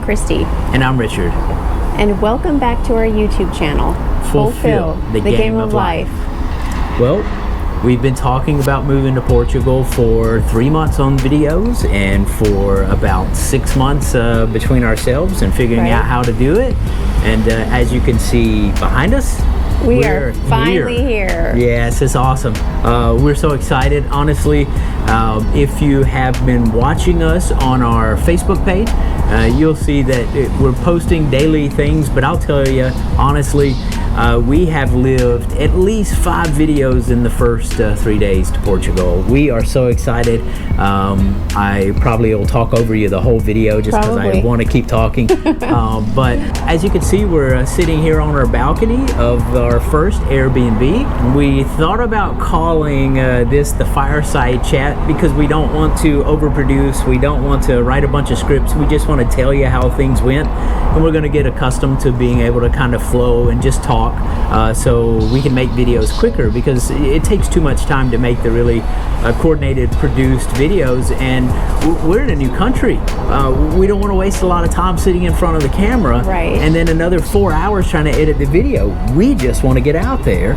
Christy. And I'm Richard. And welcome back to our YouTube channel, Fulfill the Game of Life. Well, we've been talking about moving to Portugal for 3 months on videos and for about 6 months between ourselves and figuring out how to do it. And as you can see behind us, we're finally here. Yes, it's awesome. We're so excited. Honestly, if you have been watching us on our Facebook page, you'll see that we're posting daily things, but I'll tell you, honestly, we have lived at least 5 videos in the first 3 days to Portugal. We are so excited. I probably will talk over you the whole video just because I want to keep talking. But as you can see, we're sitting here on our balcony of our first Airbnb. We thought about calling this the fireside chat because we don't want to overproduce. We don't want to write a bunch of scripts. We just want to tell you how things went. And we're going to get accustomed to being able to kind of flow and just talk. So we can make videos quicker because it takes too much time to make the really coordinated, produced videos, and we're in a new country. We don't want to waste a lot of time sitting in front of the camera and then another 4 hours trying to edit the video. We just want to get out there.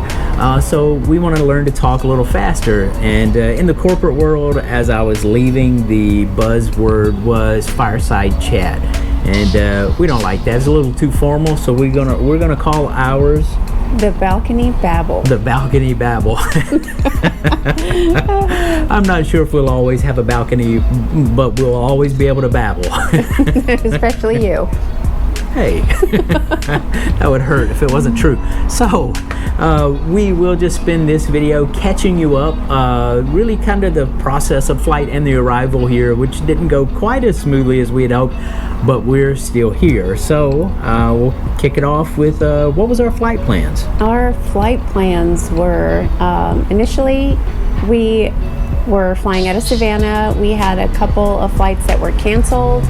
So we want to learn to talk a little faster. And in the corporate world, as I was leaving, the buzzword was fireside chat. And we don't like that. It's a little too formal, so we're gonna call ours the balcony babble. The balcony babble. I'm not sure if we'll always have a balcony, but we'll always be able to babble. Especially you. Hey, that would hurt if it wasn't true. So we will just spend this video catching you up, really kind of the process of flight and the arrival here, which didn't go quite as smoothly as we had hoped, but we're still here. So we'll kick it off with what was our flight plans? Our flight plans were initially we were flying out of Savannah. We had a couple of flights that were canceled.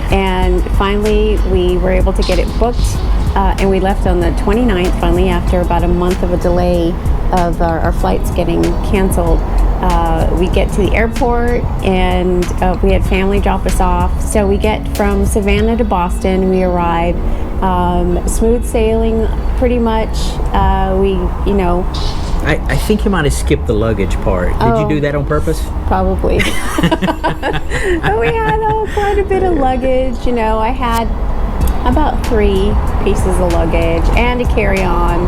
And finally, we were able to get it booked, and we left on the 29th, finally, after about a month of a delay of our flights getting canceled. We get to the airport, and we had family drop us off. So we get from Savannah to Boston. We arrive, smooth sailing, pretty much. I think you might have skipped the luggage part. Did you do that on purpose? Probably. But we had quite a bit of luggage. I had about 3 pieces of luggage and a carry-on.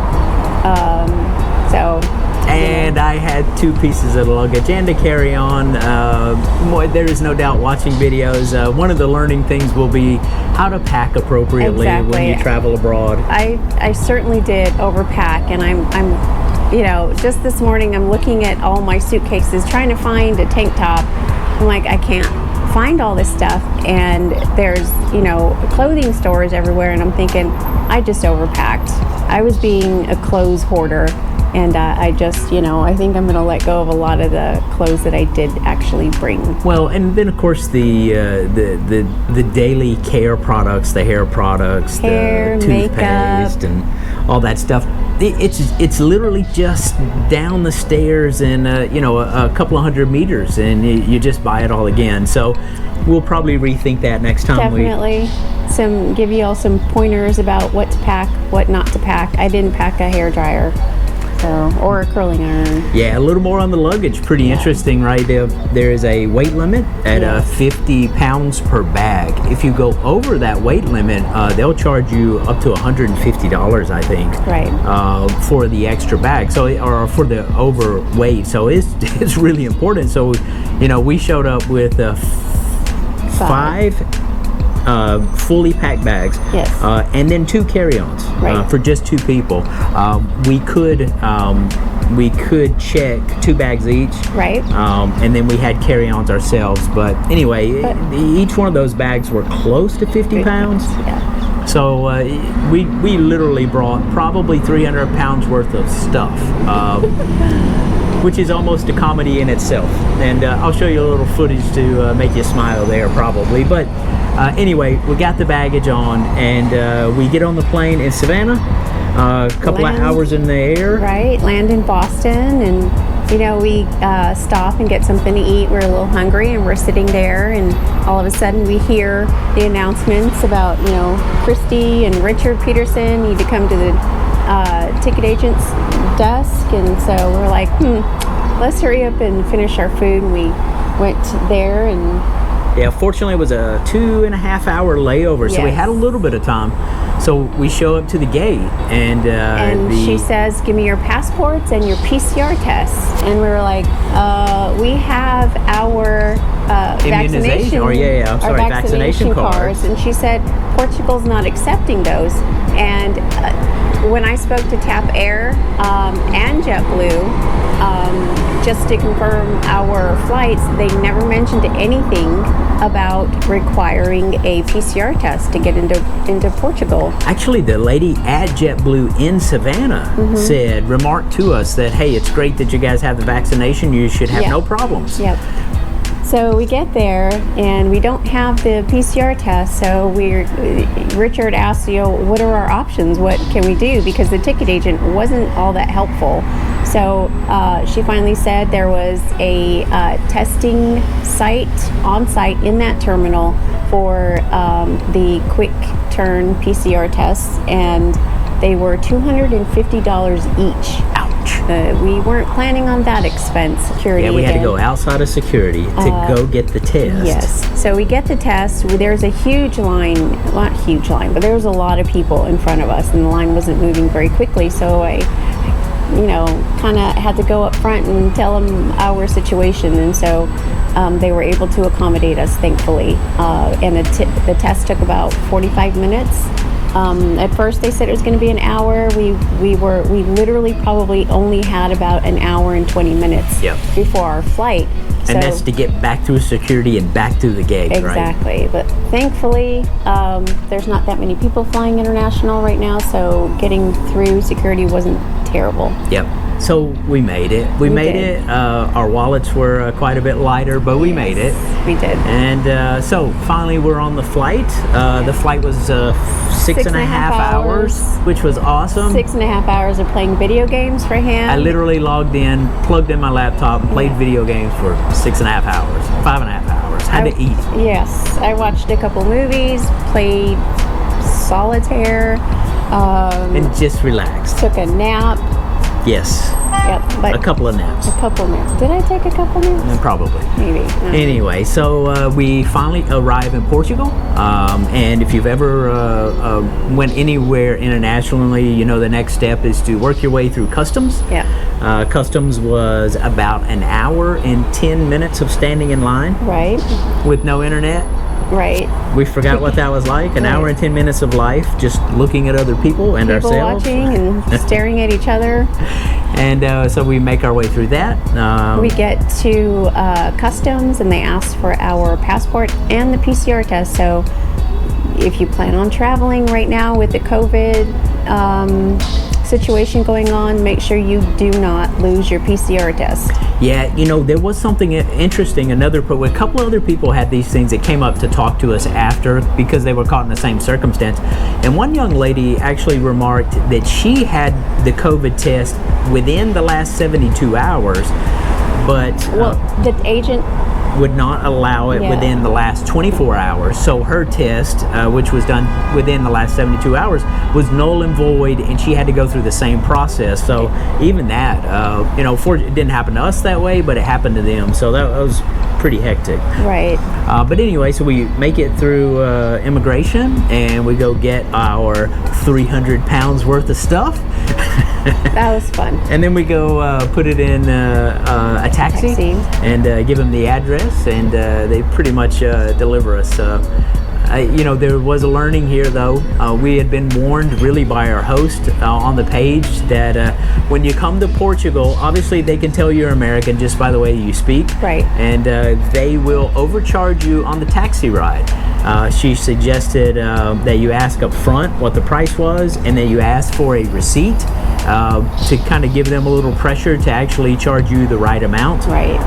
And I had 2 pieces of luggage and a carry-on. There is no doubt watching videos. One of the learning things will be how to pack appropriately when you travel abroad. I certainly did overpack, and I'm just this morning I'm looking at all my suitcases trying to find a tank top. I'm like, I can't find all this stuff, and there's clothing stores everywhere, and I'm thinking I just overpacked. I was being a clothes hoarder, and I just I think I'm gonna let go of a lot of the clothes that I did actually bring. Well, and then of course the daily care products, the hair products, the toothpaste, and all that stuff. It's literally just down the stairs and a couple of 100 meters, and you just buy it all again. So we'll probably rethink that next time. Definitely. Give you all some pointers about what to pack, what not to pack. I didn't pack a hair dryer. Or a curling iron. Yeah, a little more on the luggage. Pretty interesting, right? There is a weight limit at 50 pounds per bag. If you go over that weight limit, they'll charge you up to $150, I think. Right. For the extra bag, or for the overweight. So it's really important. So, we showed up with 5 fully packed bags, and then 2 carry-ons for just 2 people. We could check 2 bags each, and then we had carry-ons ourselves. But anyway, each one of those bags were close to 50 pounds. Yeah. So we literally brought probably 300 pounds worth of stuff. Which is almost a comedy in itself, and I'll show you a little footage to make you smile there probably. But anyway, we got the baggage on, and we get on the plane in Savannah, a couple of hours in the air. Land in Boston, and we stop and get something to eat. We're a little hungry, and we're sitting there, and all of a sudden we hear the announcements about, Christy and Richard Peterson need to come to the ticket agent's desk. And so we're like, let's hurry up and finish our food. And we went there, and yeah, fortunately it was a 2.5 hour layover, so we Yes. had a little bit of time. So we show up to the gate, and she says, give me your passports and your PCR tests. And we were like, we have our Immunization, vaccination cards. And she said, Portugal's not accepting those. And when I spoke to TAP Air and JetBlue, just to confirm our flights, they never mentioned anything about requiring a PCR test to get into Portugal. Actually, the lady at JetBlue in Savannah remarked to us that, hey, it's great that you guys have the vaccination. You should have no problems. Yep. So we get there, and we don't have the PCR test. So Richard asked, what are our options? What can we do? Because the ticket agent wasn't all that helpful. So she finally said there was a testing site on site in that terminal for the quick turn PCR tests, and they were $250 each. Ouch. We weren't planning on that expense. Security. Yeah, we had to go outside of security to go get the test. Yes. So we get the test. There's a huge line, not huge line, but there was a lot of people in front of us, and the line wasn't moving very quickly. So I kind of had to go up front and tell them our situation. And so they were able to accommodate us, thankfully. And the test took about 45 minutes. At first they said it was going to be an hour. We literally probably only had about an hour and 20 minutes before our flight. And that's to get back through security and back through the gate, exactly. right? But thankfully, there's not that many people flying international right now, so getting through security wasn't terrible. Yep. So we made it. We made did. it. Our wallets were quite a bit lighter, but we made it. We did. And so finally we're on the flight. The flight was 6.5 hours, which was awesome. 6.5 hours of playing video games for him. I literally logged in, plugged in my laptop, and played video games for 6.5 hours, 5.5 hours. Had to eat. Yes. I watched a couple movies, played solitaire. And just relaxed. Took a nap. Yes. Yep. But a couple of naps. Did I take a couple naps? Probably. Maybe. Anyway, so we finally arrive in Portugal. And if you've ever went anywhere internationally, the next step is to work your way through customs. Yeah. Customs was about an hour and 10 minutes of standing in line. Right. With no internet. Right. We forgot what that was like. An hour and 10 minutes of life just looking at other people and people ourselves. Watching and staring at each other. And so we make our way through that. We get to customs, and they ask for our passport and the PCR test. So if you plan on traveling right now with the COVID situation going on, make sure you do not lose your PCR test. Yeah, there was something interesting. A couple other people had these things that came up to talk to us after because they were caught in the same circumstance. And one young lady actually remarked that she had the COVID test within the last 72 hours, but the agent would not allow it within the last 24 hours. So her test, which was done within the last 72 hours, was null and void, and she had to go through the same process. So even that, it didn't happen to us that way, but it happened to them. So that was pretty hectic. Right. But anyway, so we make it through immigration, and we go get our 300 pounds worth of stuff. That was fun. And then we go put it in a taxi. And give them the address, and they pretty much deliver us. There was a learning here, though. We had been warned really by our host on the page that when you come to Portugal, obviously they can tell you're American just by the way you speak. Right. And they will overcharge you on the taxi ride. She suggested that you ask up front what the price was, and then you ask for a receipt to kind of give them a little pressure to actually charge you the right amount. Right.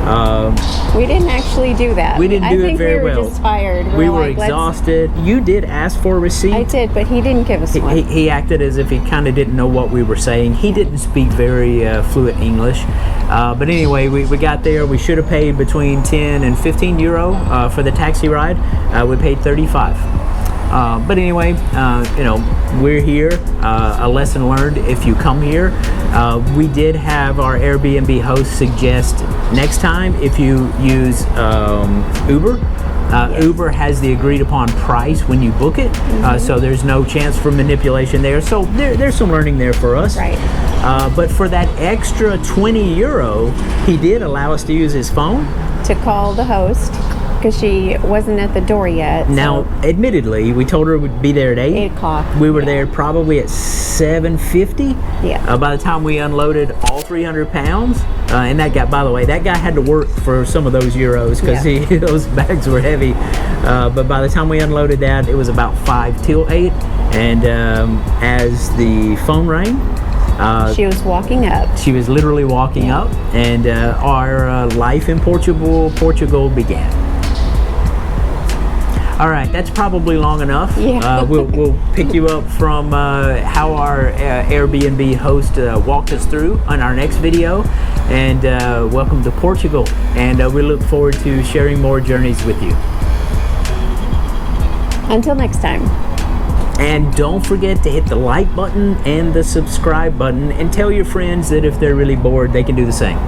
We didn't actually do that. We didn't do it very well. well. We were just tired. We were like, exhausted. You did ask for a receipt. I did, but he didn't give us one. He acted as if he kind of didn't know what we were saying. He didn't speak very fluent English. But anyway, we got there. We should have paid between 10 and 15 euro for the taxi ride. We paid 35. But anyway, you know, we're here. A lesson learned if you come here. We did have our Airbnb host suggest next time if you use Uber. Yes. Uber has the agreed upon price when you book it, so there's no chance for manipulation there. So there's some learning there for us. Right. But for that extra 20 euro, he did allow us to use his phone. To call the host, because she wasn't at the door yet. Now, admittedly, we told her we'd be there at 8. 8 o'clock. We were there probably at 7:50. Yeah. By the time we unloaded all 300 pounds, and that guy, by the way, that guy had to work for some of those euros because those bags were heavy. But by the time we unloaded that, it was about 5 till 8. And as the phone rang, she was walking up. she was literally walking up, and our life in Portugal began. All right, that's probably long enough. Yeah. We'll pick you up from how our Airbnb host walked us through on our next video. And welcome to Portugal. And we look forward to sharing more journeys with you. Until next time. And don't forget to hit the like button and the subscribe button, and tell your friends that if they're really bored, they can do the same.